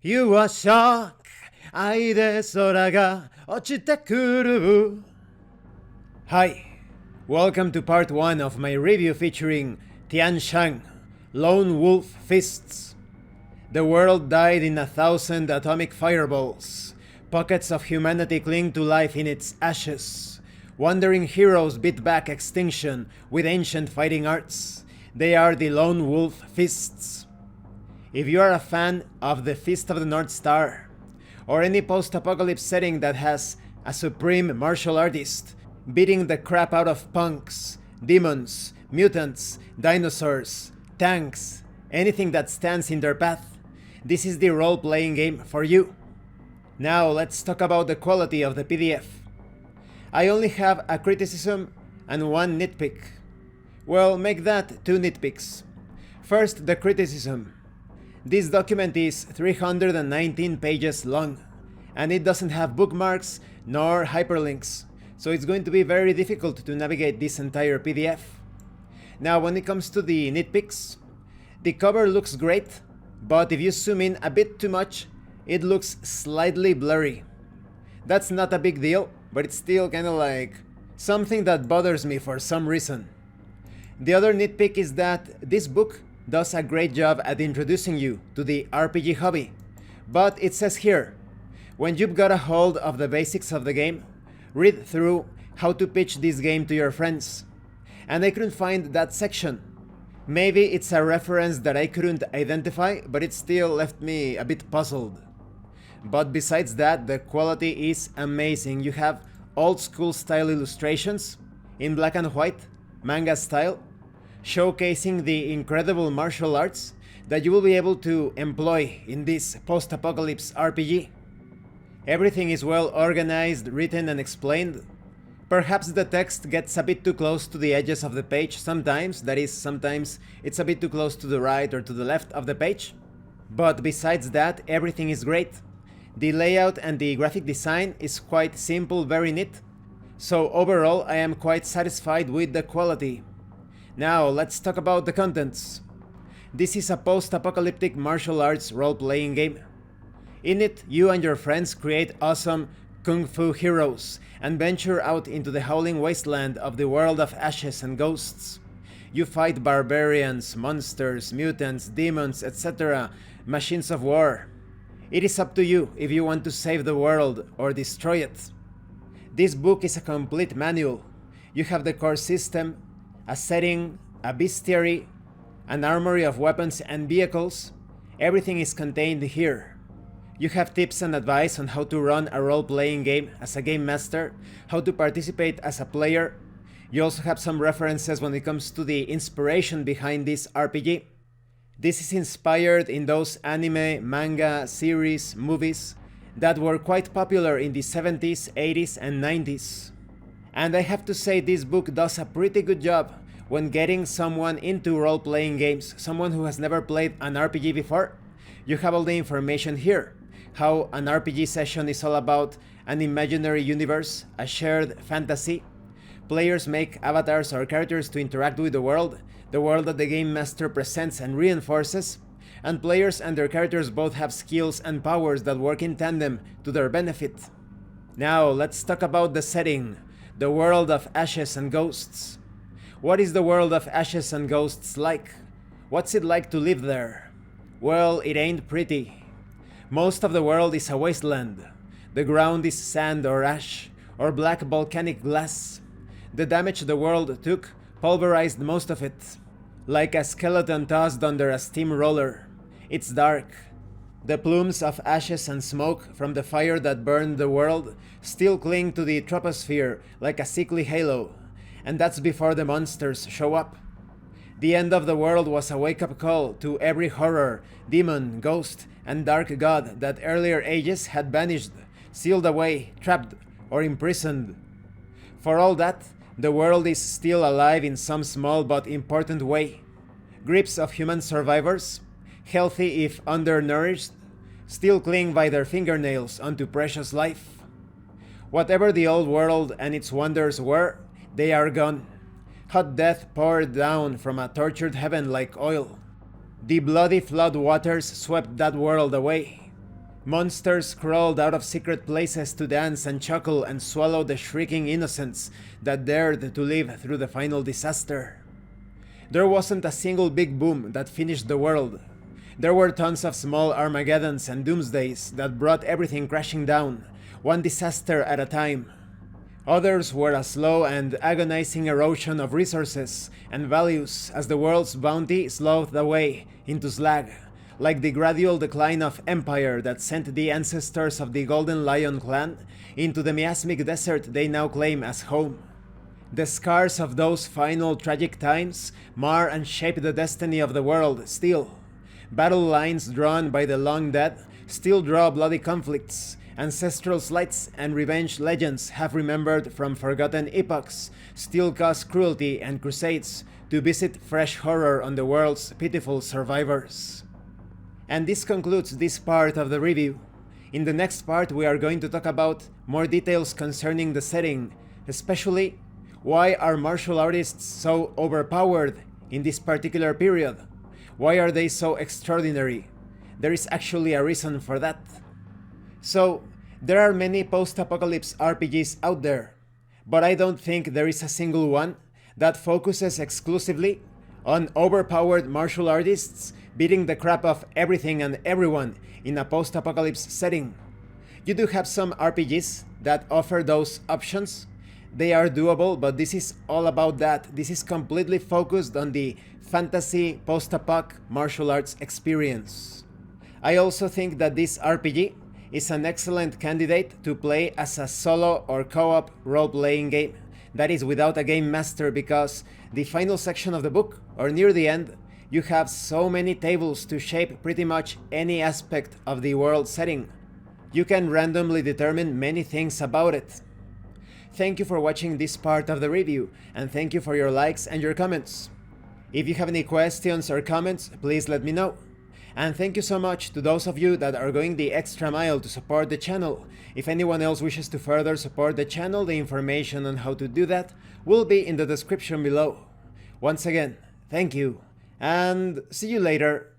You are shock 愛で空が落ちてくる Hi, welcome to part 1 of my review featuring Tian Shang, Lone Wolf Fists. The world died in 1,000 atomic fireballs. Pockets of humanity cling to life in its ashes. Wandering heroes beat back extinction with ancient fighting arts. They are the Lone Wolf Fists. If you are a fan of the Fist of the North Star, or any post-apocalypse setting that has a supreme martial artist beating the crap out of punks, demons, mutants, dinosaurs, tanks, anything that stands in their path, this is the role-playing game for you. Now let's talk about the quality of the PDF. I only have a criticism and one nitpick. Well, make that 2 nitpicks. First, the criticism. This document is 319 pages long, and it doesn't have bookmarks nor hyperlinks, so it's going to be very difficult to navigate this entire PDF. Now, when it comes to the nitpicks, the cover looks great, but if you zoom in a bit too much, it looks slightly blurry. That's not a big deal, but it's still kinda like something that bothers me for some reason. The other nitpick is that this book does a great job at introducing you to the RPG hobby, but it says here, when you've got a hold of the basics of the game, read through how to pitch this game to your friends. And I couldn't find that section. Maybe it's a reference that I couldn't identify, but it still left me a bit puzzled. But besides that, the quality is amazing. You have old school style illustrations in black and white, manga style, showcasing the incredible martial arts that you will be able to employ in this post-apocalypse RPG. Everything is well organized, written and explained. Perhaps the text gets a bit too close to the edges of the page sometimes, that is, sometimes it's a bit too close to the right or to the left of the page. But besides that, everything is great. The layout and the graphic design is quite simple, very neat. So overall, I am quite satisfied with the quality. Now, let's talk about the contents. This is a post-apocalyptic martial arts role-playing game. In it, you and your friends create awesome kung fu heroes and venture out into the howling wasteland of the world of ashes and ghosts. You fight barbarians, monsters, mutants, demons, etc., machines of war. It is up to you if you want to save the world or destroy it. This book is a complete manual. You have the core system, a setting, a bestiary, an armory of weapons and vehicles. Everything is contained here. You have tips and advice on how to run a role-playing game as a game master, how to participate as a player. You also have some references when it comes to the inspiration behind this RPG. This is inspired in those anime, manga, series, movies that were quite popular in the 70s, 80s and 90s. And I have to say this book does a pretty good job when getting someone into role-playing games, someone who has never played an RPG before. You have all the information here, how an RPG session is all about an imaginary universe, a shared fantasy. Players make avatars or characters to interact with the world that the game master presents and reinforces, and players and their characters both have skills and powers that work in tandem to their benefit. Now let's talk about the setting. The world of ashes and ghosts. What is the world of ashes and ghosts like? What's it like to live there? Well, it ain't pretty. Most of the world is a wasteland. The ground is sand or ash, or black volcanic glass. The damage the world took pulverized most of it, like a skeleton tossed under a steamroller. It's dark. The plumes of ashes and smoke from the fire that burned the world still cling to the troposphere like a sickly halo, and that's before the monsters show up. The end of the world was a wake-up call to every horror, demon, ghost, and dark god that earlier ages had banished, sealed away, trapped, or imprisoned. For all that, the world is still alive in some small but important way. Groups of human survivors, healthy if undernourished, still cling by their fingernails onto precious life. Whatever the old world and its wonders were, they are gone. Hot death poured down from a tortured heaven like oil. The bloody flood waters swept that world away. Monsters crawled out of secret places to dance and chuckle and swallow the shrieking innocents that dared to live through the final disaster. There wasn't a single big boom that finished the world. There were tons of small Armageddons and Doomsdays that brought everything crashing down, one disaster at a time. Others were a slow and agonizing erosion of resources and values as the world's bounty slowed away into slag, like the gradual decline of empire that sent the ancestors of the Golden Lion clan into the miasmic desert they now claim as home. The scars of those final tragic times mar and shape the destiny of the world still. Battle lines drawn by the long dead still draw bloody conflicts. Ancestral slights and revenge legends have remembered from forgotten epochs still cause cruelty and crusades to visit fresh horror on the world's pitiful survivors. And this concludes this part of the review. In the next part we are going to talk about more details concerning the setting, especially why are martial artists so overpowered in this particular period? Why are they so extraordinary? There is actually a reason for that. So, there are many post-apocalypse RPGs out there, but I don't think there is a single one that focuses exclusively on overpowered martial artists beating the crap of everything and everyone in a post-apocalypse setting. You do have some RPGs that offer those options. They are doable, but this is all about that. This is completely focused on the fantasy post-apoc martial arts experience. I also think that this RPG is an excellent candidate to play as a solo or co-op role-playing game that is without a game master, because the final section of the book, or near the end, you have so many tables to shape pretty much any aspect of the world setting. You can randomly determine many things about it. Thank you for watching this part of the review, and thank you for your likes and your comments. If you have any questions or comments, please let me know. And thank you so much to those of you that are going the extra mile to support the channel. If anyone else wishes to further support the channel, the information on how to do that will be in the description below. Once again, thank you, and see you later.